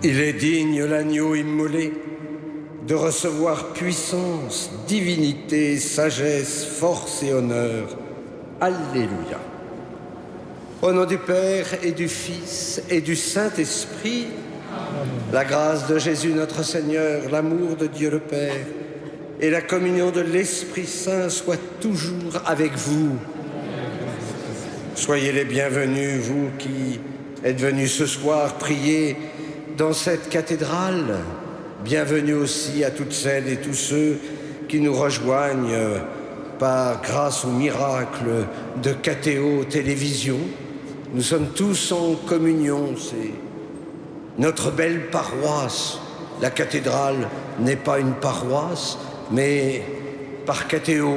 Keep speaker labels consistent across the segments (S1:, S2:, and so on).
S1: Il est digne, l'agneau immolé, de recevoir puissance, divinité, sagesse, force et honneur. Alléluia. Au nom du Père et du Fils et du Saint-Esprit, la grâce de Jésus notre Seigneur, l'amour de Dieu le Père et la communion de l'Esprit Saint soient toujours avec vous. Soyez les bienvenus, vous qui êtes venus ce soir prier dans cette cathédrale. Bienvenue aussi à toutes celles et tous ceux qui nous rejoignent grâce au miracle de KTO Télévision. Nous sommes tous en communion, c'est notre belle paroisse. La cathédrale n'est pas une paroisse, mais par KTO,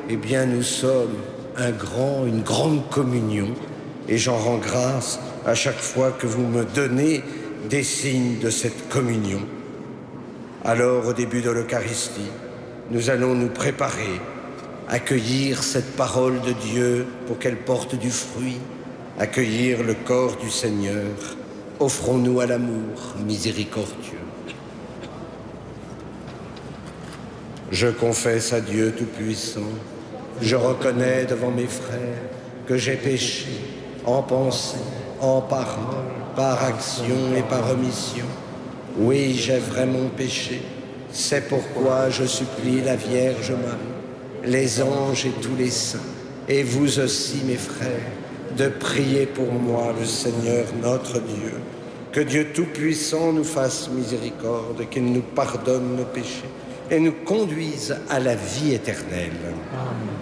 S1: eh bien nous sommes une grande communion, et j'en rends grâce à chaque fois que vous me donnez des signes de cette communion. Alors, au début de l'Eucharistie, nous allons nous préparer, accueillir cette parole de Dieu pour qu'elle porte du fruit, accueillir le corps du Seigneur. Offrons-nous à l'amour miséricordieux. Je confesse à Dieu Tout-Puissant, je reconnais devant mes frères que j'ai péché en pensée, en parole, par action et par omission. Oui, j'ai vraiment péché. C'est pourquoi je supplie la Vierge Marie, les anges et tous les saints, et vous aussi, mes frères, de prier pour moi, le Seigneur notre Dieu. Que Dieu Tout-Puissant nous fasse miséricorde, qu'il nous pardonne nos péchés et nous conduise à la vie éternelle. Amen.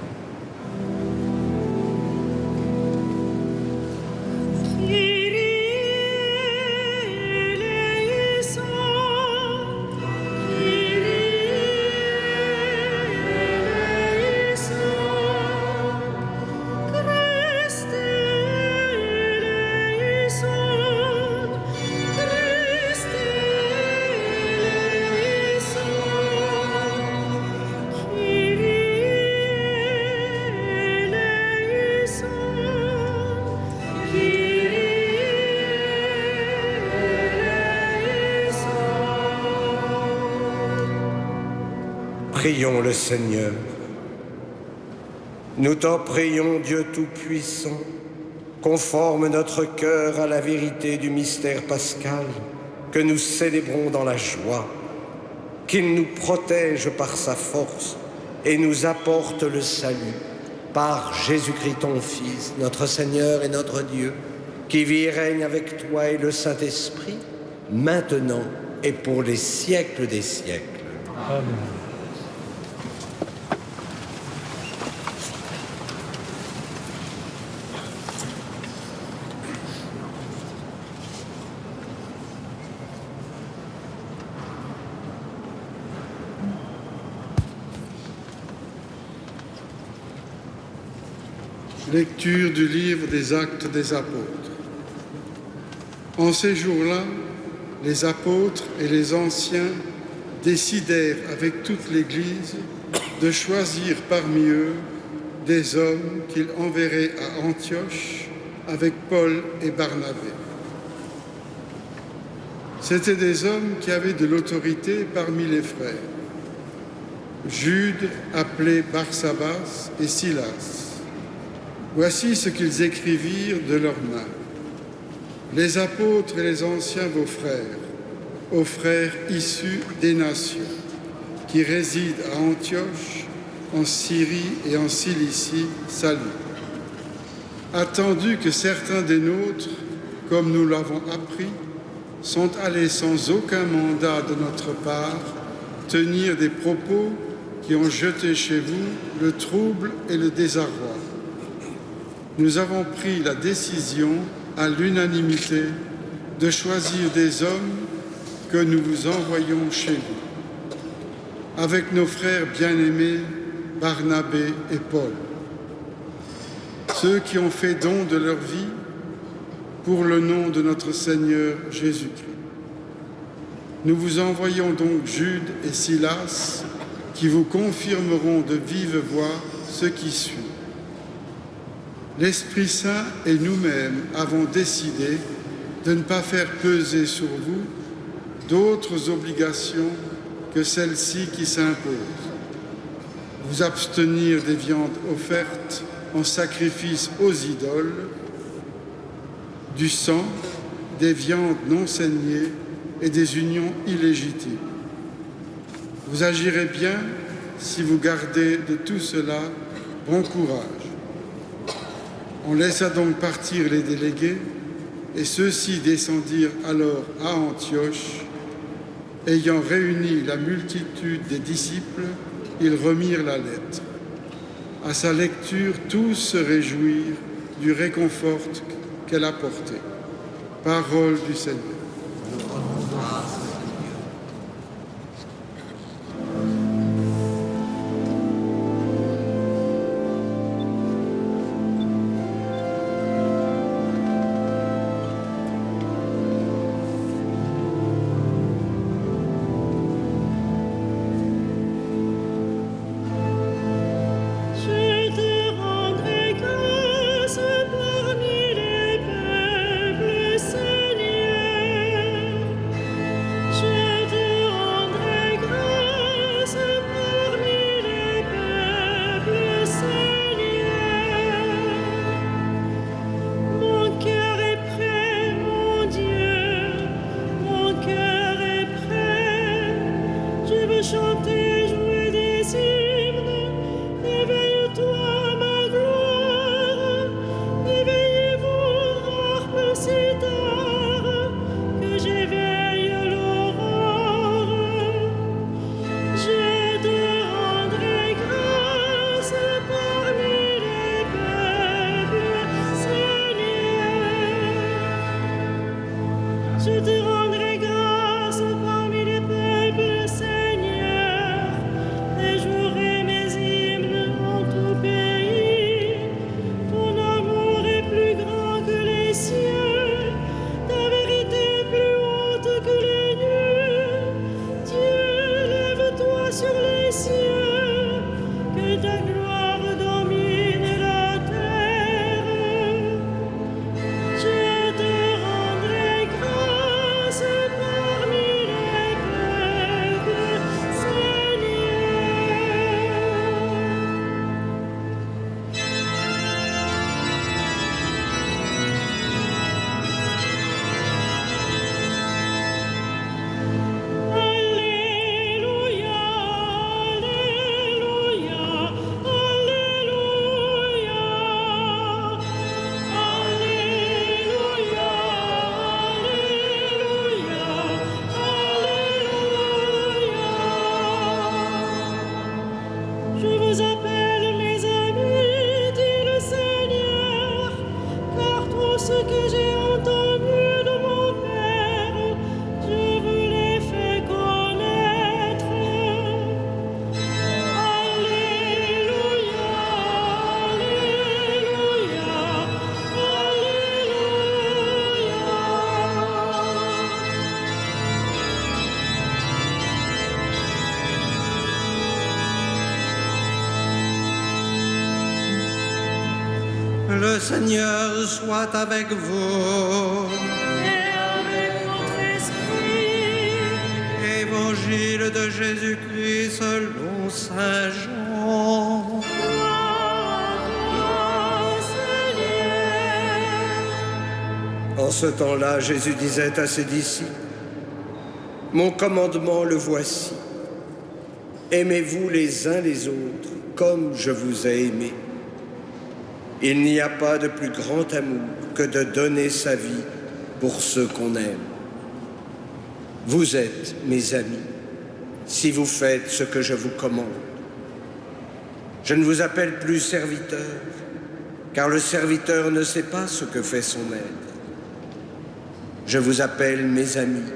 S1: Prions le Seigneur. Nous t'en prions, Dieu Tout-Puissant, conforme notre cœur à la vérité du mystère pascal que nous célébrons dans la joie, qu'il nous protège par sa force et nous apporte le salut par Jésus-Christ ton Fils, notre Seigneur et notre Dieu, qui vit et règne avec toi et le Saint-Esprit, maintenant et pour les siècles des siècles. Amen.
S2: Lecture du livre des Actes des Apôtres. En ces jours-là, les apôtres et les anciens décidèrent avec toute l'Église de choisir parmi eux des hommes qu'ils enverraient à Antioche avec Paul et Barnabé. C'étaient des hommes qui avaient de l'autorité parmi les frères. Jude, appelé Barsabas, et Silas. Voici ce qu'ils écrivirent de leurs mains. Les apôtres et les anciens vos frères, aux frères issus des nations, qui résident à Antioche, en Syrie et en Cilicie, salut. Attendu que certains des nôtres, comme nous l'avons appris, sont allés sans aucun mandat de notre part tenir des propos qui ont jeté chez vous le trouble et le désarroi. Nous avons pris la décision, à l'unanimité, de choisir des hommes que nous vous envoyons chez vous, avec nos frères bien-aimés, Barnabé et Paul, ceux qui ont fait don de leur vie pour le nom de notre Seigneur Jésus-Christ. Nous vous envoyons donc Jude et Silas, qui vous confirmeront de vive voix ce qui suit. L'Esprit Saint et nous-mêmes avons décidé de ne pas faire peser sur vous d'autres obligations que celles-ci qui s'imposent. Vous abstenir des viandes offertes en sacrifice aux idoles, du sang, des viandes non saignées et des unions illégitimes. Vous agirez bien si vous gardez de tout cela bon courage. On laissa donc partir les délégués, et ceux-ci descendirent alors à Antioche. Ayant réuni la multitude des disciples, ils remirent la lettre. À sa lecture, tous se réjouirent du réconfort qu'elle apportait. Parole du Seigneur.
S3: Le Seigneur soit avec vous.
S4: Et avec votre esprit.
S3: Évangile de Jésus-Christ selon Saint Jean.
S4: Gloire à toi, Seigneur.
S1: En ce temps-là, Jésus disait à ses disciples, « Mon commandement le voici. Aimez-vous les uns les autres comme je vous ai aimés. Il n'y a pas de plus grand amour que de donner sa vie pour ceux qu'on aime. Vous êtes mes amis, si vous faites ce que je vous commande. Je ne vous appelle plus serviteur, car le serviteur ne sait pas ce que fait son maître. Je vous appelle mes amis,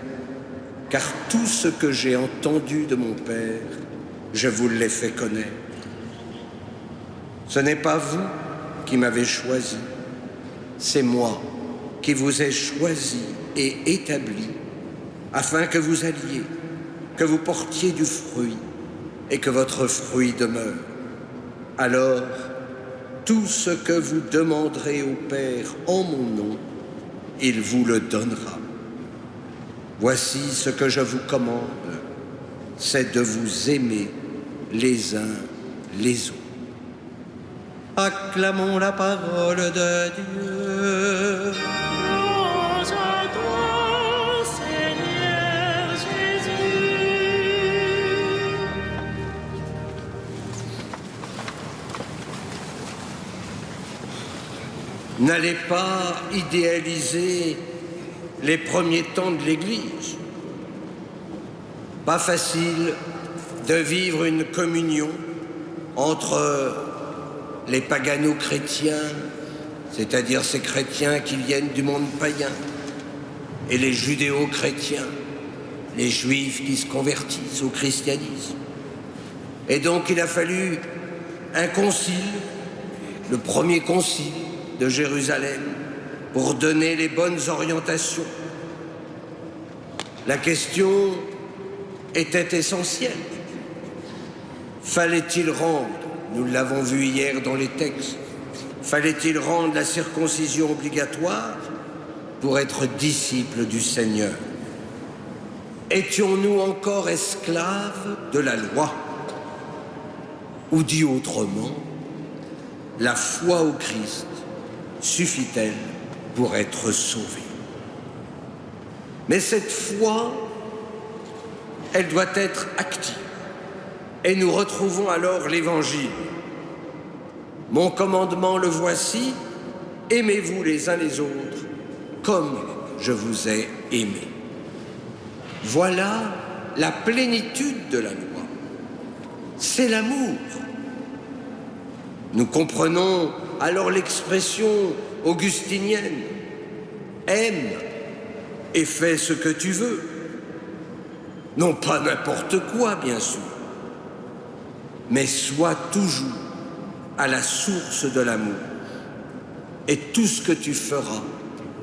S1: car tout ce que j'ai entendu de mon Père, je vous l'ai fait connaître. Ce n'est pas vous qui m'avez choisi, c'est moi qui vous ai choisi et établi, afin que vous alliez, que vous portiez du fruit et que votre fruit demeure. Alors, tout ce que vous demanderez au Père en mon nom, il vous le donnera. Voici ce que je vous commande, c'est de vous aimer les uns les autres.
S3: Acclamons la parole de Dieu.
S4: Louange à toi, Seigneur Jésus.
S1: N'allez pas idéaliser les premiers temps de l'Église. Pas facile de vivre une communion entre les pagano-chrétiens, c'est-à-dire ces chrétiens qui viennent du monde païen, et les judéo-chrétiens, les juifs qui se convertissent au christianisme. Et donc il a fallu un concile, le premier concile de Jérusalem, pour donner les bonnes orientations. La question était essentielle. Fallait-il rendre, nous l'avons vu hier dans les textes, fallait-il rendre la circoncision obligatoire pour être disciples du Seigneur? Étions-nous encore esclaves de la loi? Ou dit autrement, la foi au Christ suffit-elle pour être sauvé? Mais cette foi, elle doit être active. Et nous retrouvons alors l'Évangile. Mon commandement, le voici, aimez-vous les uns les autres comme je vous ai aimé. Voilà la plénitude de la loi. C'est l'amour. Nous comprenons alors l'expression augustinienne « aime et fais ce que tu veux ». Non pas n'importe quoi, bien sûr, mais sois toujours à la source de l'amour. Et tout ce que tu feras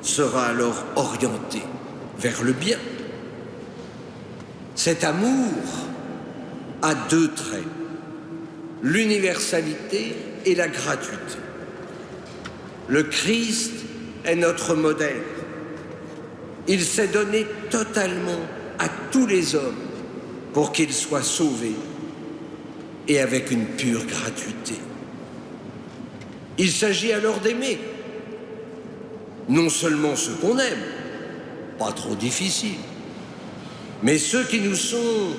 S1: sera alors orienté vers le bien. Cet amour a deux traits, l'universalité et la gratuité. Le Christ est notre modèle. Il s'est donné totalement à tous les hommes pour qu'ils soient sauvés et avec une pure gratuité. Il s'agit alors d'aimer, non seulement ceux qu'on aime, pas trop difficile, mais ceux qui nous sont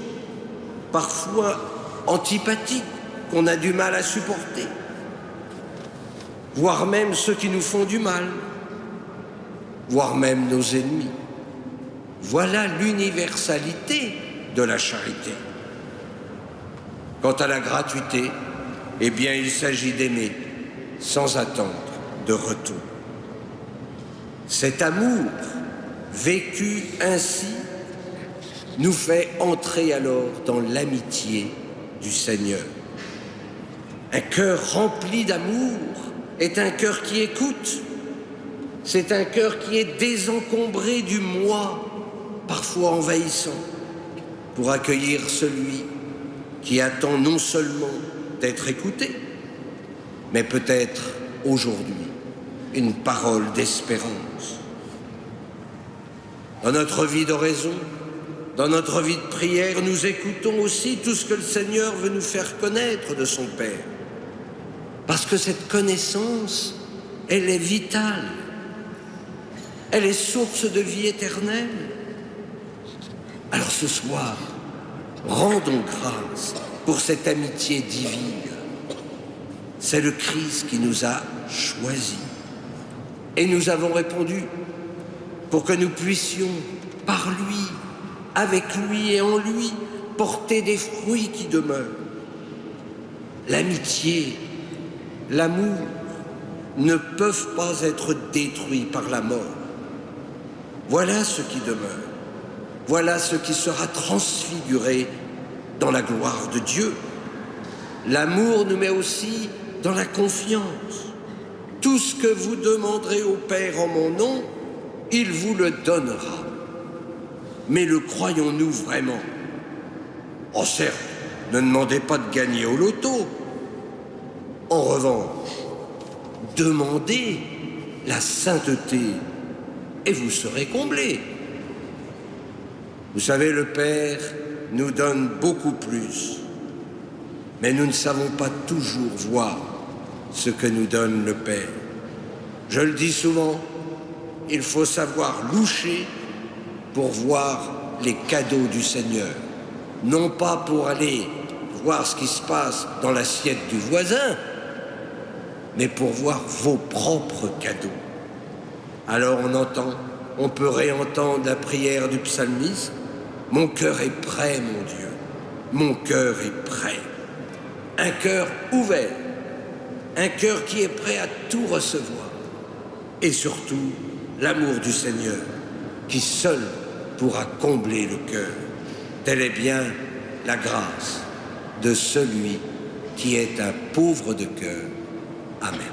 S1: parfois antipathiques, qu'on a du mal à supporter, voire même ceux qui nous font du mal, voire même nos ennemis. Voilà l'universalité de la charité. Quant à la gratuité, eh bien, il s'agit d'aimer sans attendre de retour. Cet amour, vécu ainsi, nous fait entrer alors dans l'amitié du Seigneur. Un cœur rempli d'amour est un cœur qui écoute. C'est un cœur qui est désencombré du moi, parfois envahissant, pour accueillir celui qui attend non seulement d'être écouté, mais peut-être aujourd'hui une parole d'espérance. Dans notre vie d'oraison, dans notre vie de prière, nous écoutons aussi tout ce que le Seigneur veut nous faire connaître de son Père. Parce que cette connaissance, elle est vitale. Elle est source de vie éternelle. Alors ce soir, rendons grâce pour cette amitié divine. C'est le Christ qui nous a choisis. Et nous avons répondu pour que nous puissions, par lui, avec lui et en lui, porter des fruits qui demeurent. L'amitié, l'amour ne peuvent pas être détruits par la mort. Voilà ce qui demeure. Voilà ce qui sera transfiguré dans la gloire de Dieu. L'amour nous met aussi dans la confiance. Tout ce que vous demanderez au Père en mon nom, il vous le donnera. Mais le croyons-nous vraiment? Oh certes, ne demandez pas de gagner au loto. En revanche, demandez la sainteté et vous serez comblés. Vous savez, le Père nous donne beaucoup plus, mais nous ne savons pas toujours voir ce que nous donne le Père. Je le dis souvent, il faut savoir loucher pour voir les cadeaux du Seigneur, non pas pour aller voir ce qui se passe dans l'assiette du voisin, mais pour voir vos propres cadeaux. Alors on peut réentendre la prière du psalmiste. Mon cœur est prêt, mon Dieu, mon cœur est prêt. Un cœur ouvert, un cœur qui est prêt à tout recevoir. Et surtout, l'amour du Seigneur, qui seul pourra combler le cœur. Telle est bien la grâce de celui qui est un pauvre de cœur. Amen.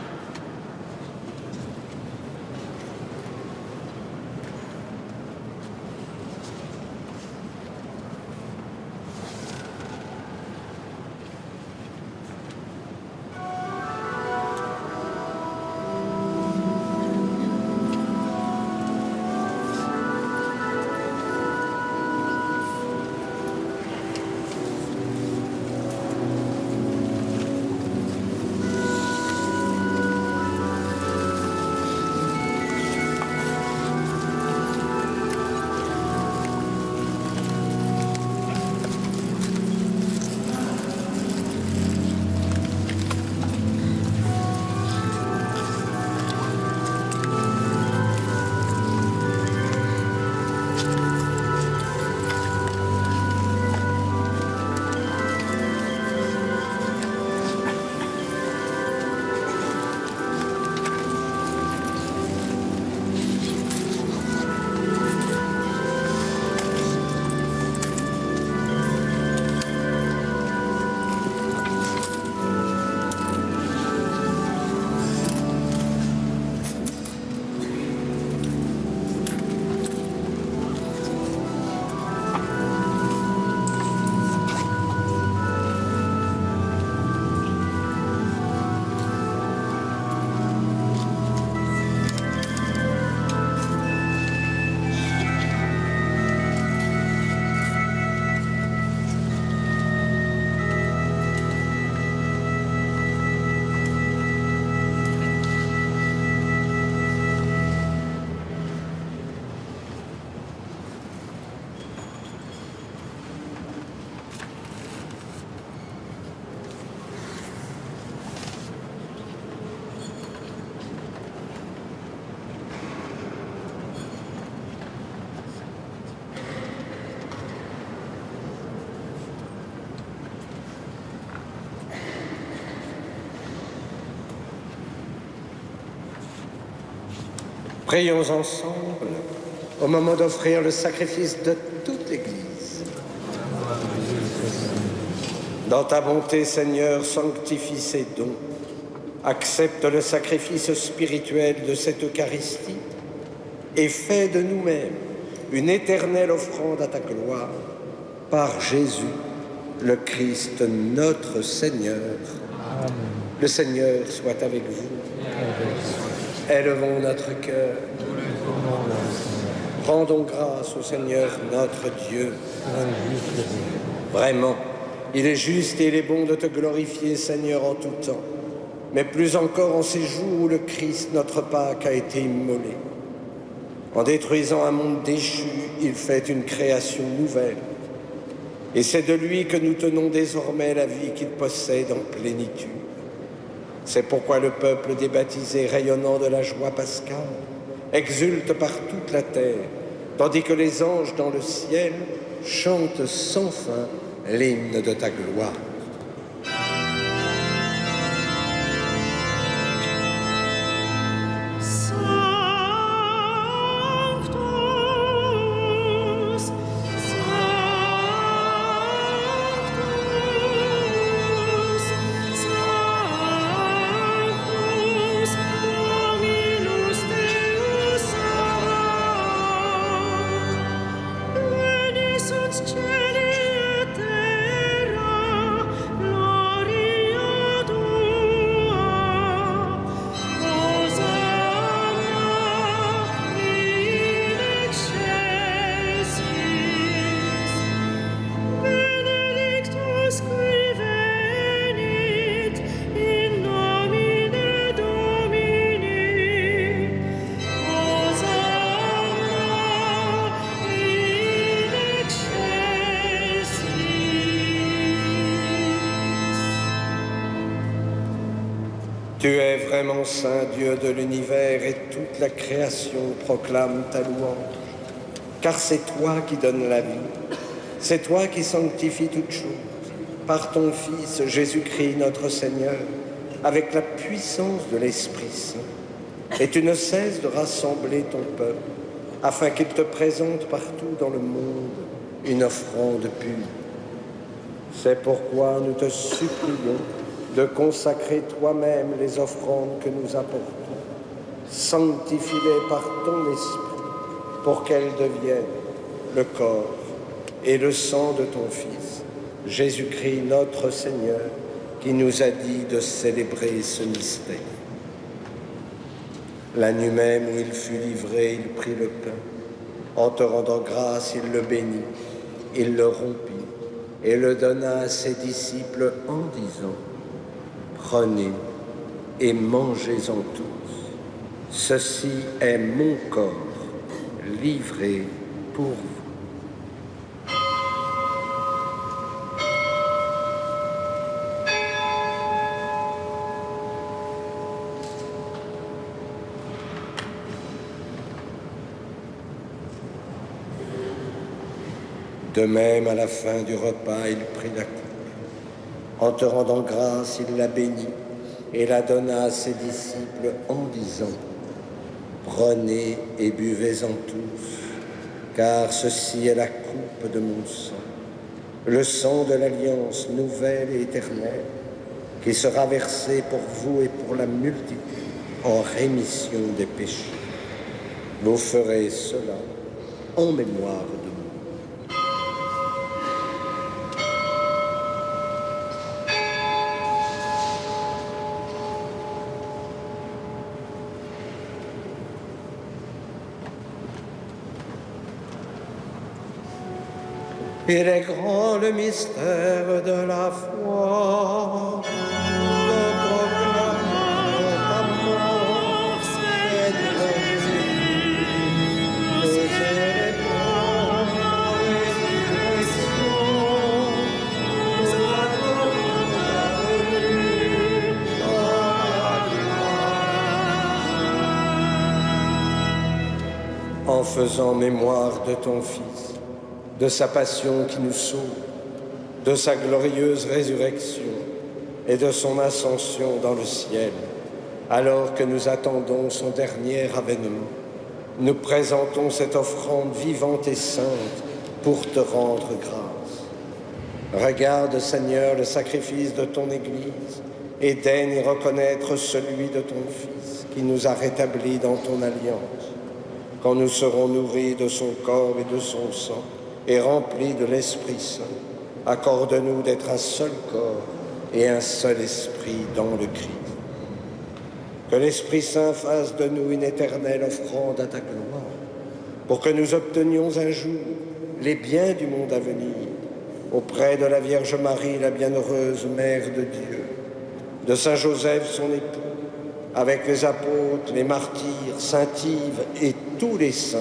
S1: Prions ensemble au moment d'offrir le sacrifice de toute l'Église. Dans ta bonté, Seigneur, sanctifie ces dons. Accepte le sacrifice spirituel de cette Eucharistie et fais de nous-mêmes une éternelle offrande à ta gloire par Jésus, le Christ, notre Seigneur. Amen. Le Seigneur soit avec vous. Élevons notre cœur. Rendons grâce au Seigneur notre Dieu. Vraiment, il est juste et il est bon de te glorifier, Seigneur, en tout temps, mais plus encore en ces jours où le Christ, notre Pâque, a été immolé. En détruisant un monde déchu, il fait une création nouvelle. Et c'est de lui que nous tenons désormais la vie qu'il possède en plénitude. C'est pourquoi le peuple des baptisés, rayonnant de la joie pascale, exulte par toute la terre, tandis que les anges dans le ciel chantent sans fin l'hymne de ta gloire.
S4: Cieli et terra,
S1: Tu es vraiment saint Dieu de l'univers et toute la création proclame ta louange. Car c'est toi qui donnes la vie, c'est toi qui sanctifies toutes choses, par ton Fils Jésus-Christ notre Seigneur, avec la puissance de l'Esprit Saint. Et tu ne cesses de rassembler ton peuple, afin qu'il te présente partout dans le monde une offrande pure. C'est pourquoi nous te supplions de consacrer toi-même les offrandes que nous apportons. Sanctifie-les par ton Esprit, pour qu'elles deviennent le corps et le sang de ton Fils, Jésus-Christ notre Seigneur, qui nous a dit de célébrer ce mystère. La nuit même où il fut livré, il prit le pain. En te rendant grâce, il le bénit, il le rompit et le donna à ses disciples en disant : Prenez et mangez-en tous. Ceci est mon corps livré pour vous. De même, à la fin du repas, il prit la coupe. En te rendant grâce, il la bénit et la donna à ses disciples en disant : Prenez et buvez-en tous, car ceci est la coupe de mon sang, le sang de l'alliance nouvelle et éternelle, qui sera versé pour vous et pour la multitude en rémission des péchés. Vous ferez cela en mémoire de moi. Il est grand le mystère de la foi. Nous proclamons ta mort, Seigneur Jésus. Nous célébrons ta résurrection. Nous attendons ta venue dans la gloire. En faisant mémoire de ton Fils, de sa passion qui nous sauve, de sa glorieuse résurrection et de son ascension dans le ciel, alors que nous attendons son dernier avènement, nous présentons cette offrande vivante et sainte pour te rendre grâce. Regarde, Seigneur, le sacrifice de ton Église et daigne reconnaître celui de ton Fils qui nous a rétablis dans ton alliance. Quand nous serons nourris de son corps et de son sang, et remplis de l'Esprit Saint, accorde-nous d'être un seul corps et un seul esprit dans le Christ. Que l'Esprit Saint fasse de nous une éternelle offrande à ta gloire, pour que nous obtenions un jour les biens du monde à venir, auprès de la Vierge Marie, la bienheureuse Mère de Dieu, de Saint Joseph, son époux, avec les apôtres, les martyrs, saint Yves et tous les saints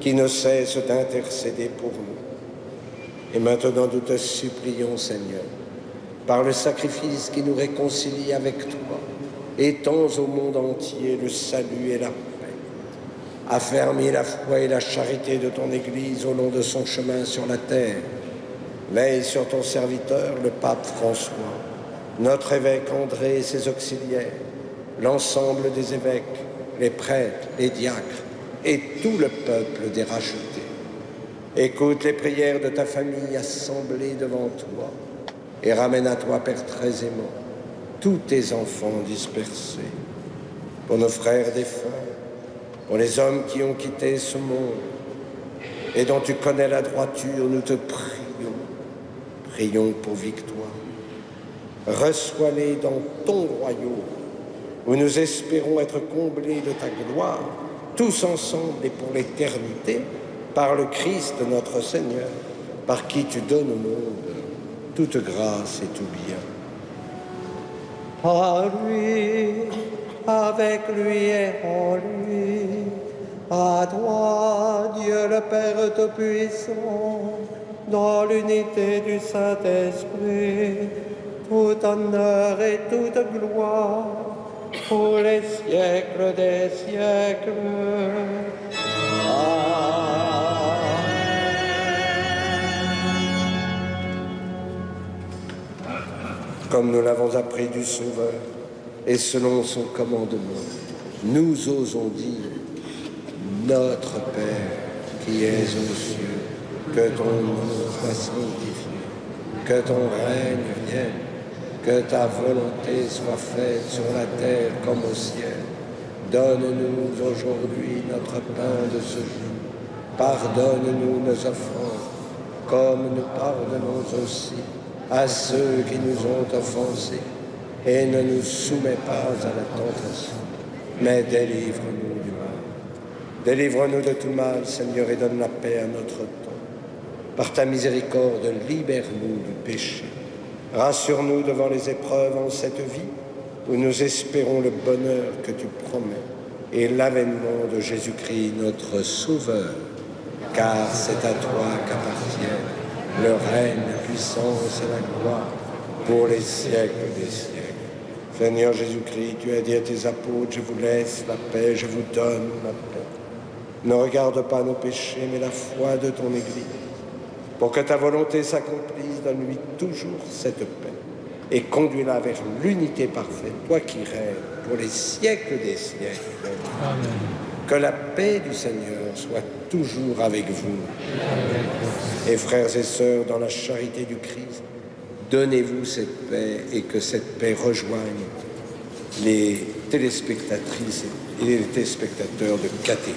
S1: qui ne cessent d'intercéder pour nous. Et maintenant, nous te supplions, Seigneur, par le sacrifice qui nous réconcilie avec toi, étends au monde entier le salut et la paix. Affermis la foi et la charité de ton Église au long de son chemin sur la terre. Veille sur ton serviteur, le pape François, notre évêque André et ses auxiliaires, l'ensemble des évêques, les prêtres, les diacres et tout le peuple des rachetés. Écoute les prières de ta famille assemblée devant toi et ramène à toi, Père très aimant, tous tes enfants dispersés. Pour nos frères défunts, pour les hommes qui ont quitté ce monde et dont tu connais la droiture, nous te prions. Prions pour victoire. Reçois-les dans ton royaume, où nous espérons être comblés de ta gloire, tous ensemble et pour l'éternité, par le Christ notre Seigneur, par qui tu donnes au monde toute grâce et tout bien.
S3: À lui, avec lui et en lui, à toi, Dieu le Père Tout-Puissant, dans l'unité du Saint-Esprit, tout honneur et toute gloire
S1: pour les siècles des siècles. Comme nous l'avons appris du Sauveur, et selon son commandement, nous osons dire, Notre Père qui es aux cieux, que ton nom soit sanctifié, que ton règne vienne, que ta volonté soit faite sur la terre comme au ciel. Donne-nous aujourd'hui notre pain de ce jour. Pardonne-nous nos offenses, comme nous pardonnons aussi à ceux qui nous ont offensés. Et ne nous soumets pas à la tentation, mais délivre-nous du mal. Délivre-nous de tout mal, Seigneur, et donne la paix à notre temps. Par ta miséricorde, libère-nous du péché. Rassure-nous devant les épreuves en cette vie, où nous espérons le bonheur que tu promets, et l'avènement de Jésus-Christ, notre Sauveur. Car c'est à toi qu'appartiennent le règne, la puissance et la gloire, pour les siècles des siècles. Seigneur Jésus-Christ, tu as dit à tes apôtres, je vous laisse la paix, je vous donne la paix. Ne regarde pas nos péchés, mais la foi de ton Église. Pour que ta volonté s'accomplisse, donne-lui toujours cette paix et conduis-la vers l'unité parfaite, toi qui règnes pour les siècles des siècles. Amen. Que la paix du Seigneur soit toujours avec vous. Amen. Et frères et sœurs, dans la charité du Christ, donnez-vous cette paix et que cette paix rejoigne les téléspectatrices et les téléspectateurs de Caté.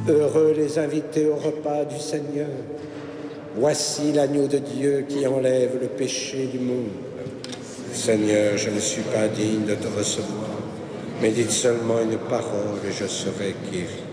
S1: Heureux les invités au repas du Seigneur. Voici l'agneau de Dieu qui enlève le péché du monde. Seigneur, je ne suis pas digne de te recevoir, mais dites seulement une parole et je serai guéri.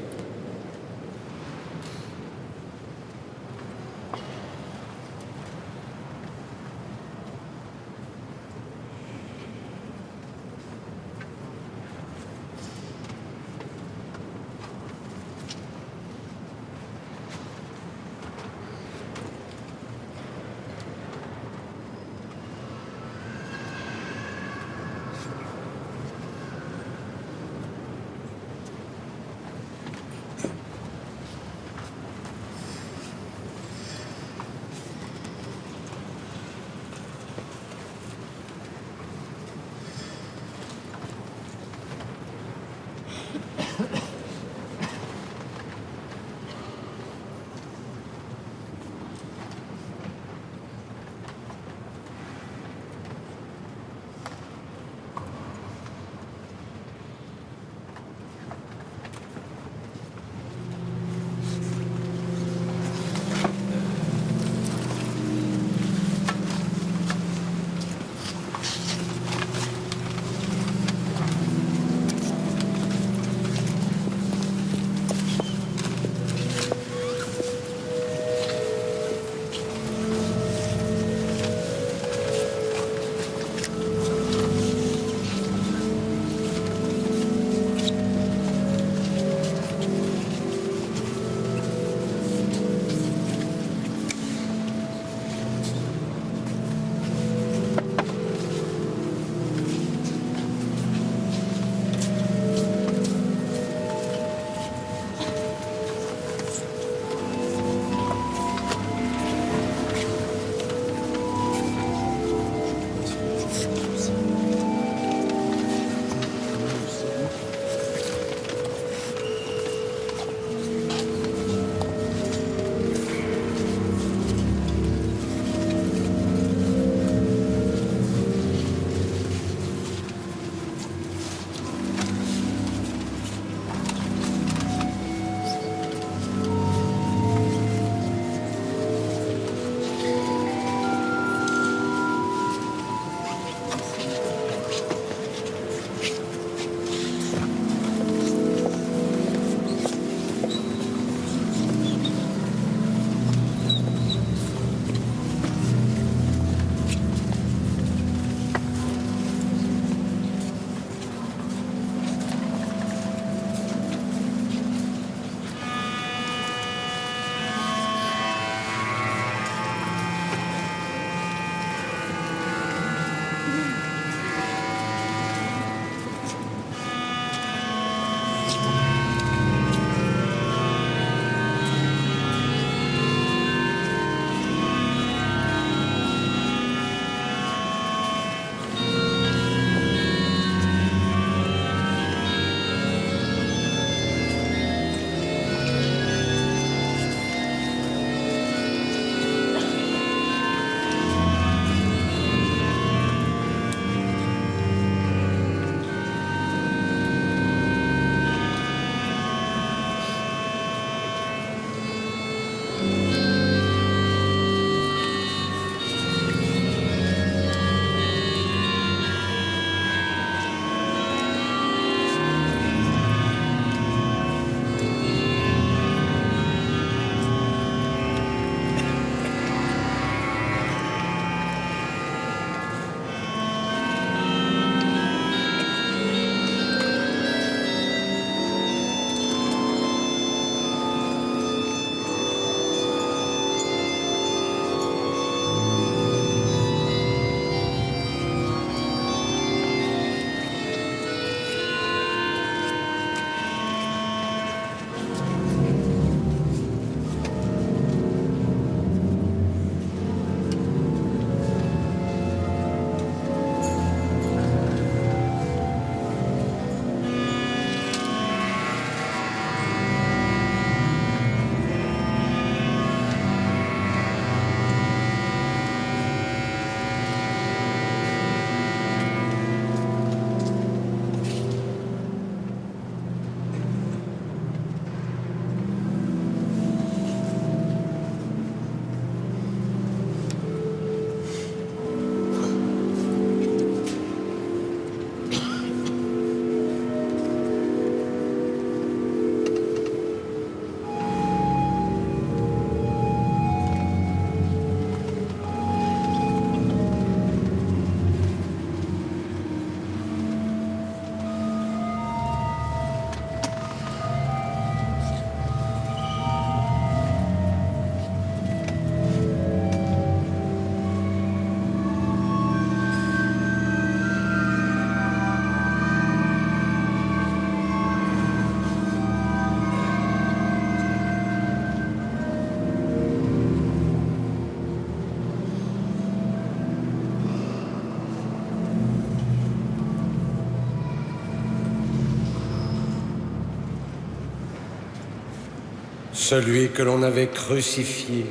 S1: Celui que l'on avait crucifié,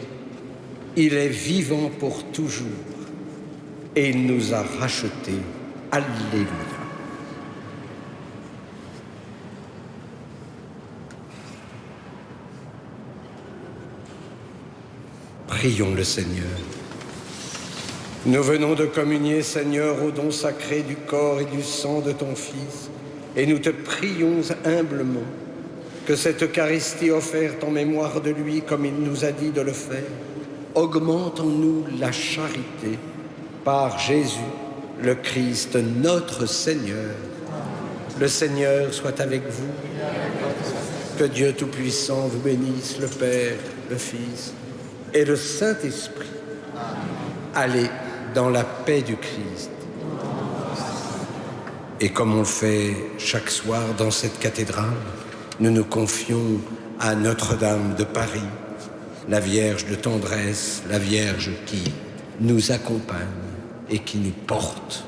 S1: il est vivant pour toujours et il nous a rachetés. Alléluia. Prions le Seigneur. Nous venons de communier, Seigneur, au don sacré du corps et du sang de ton Fils, et nous te prions humblement que cette Eucharistie offerte en mémoire de lui, comme il nous a dit de le faire, augmente en nous la charité par Jésus, le Christ, notre Seigneur. Le Seigneur soit avec vous. Que Dieu Tout-Puissant vous bénisse, le Père, le Fils et le Saint-Esprit. Allez dans la paix du Christ. Et comme on le fait chaque soir dans cette cathédrale, nous nous confions à Notre-Dame de Paris, la Vierge de tendresse, la Vierge qui nous accompagne et qui nous porte.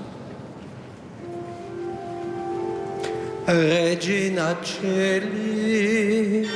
S3: Regina Celi,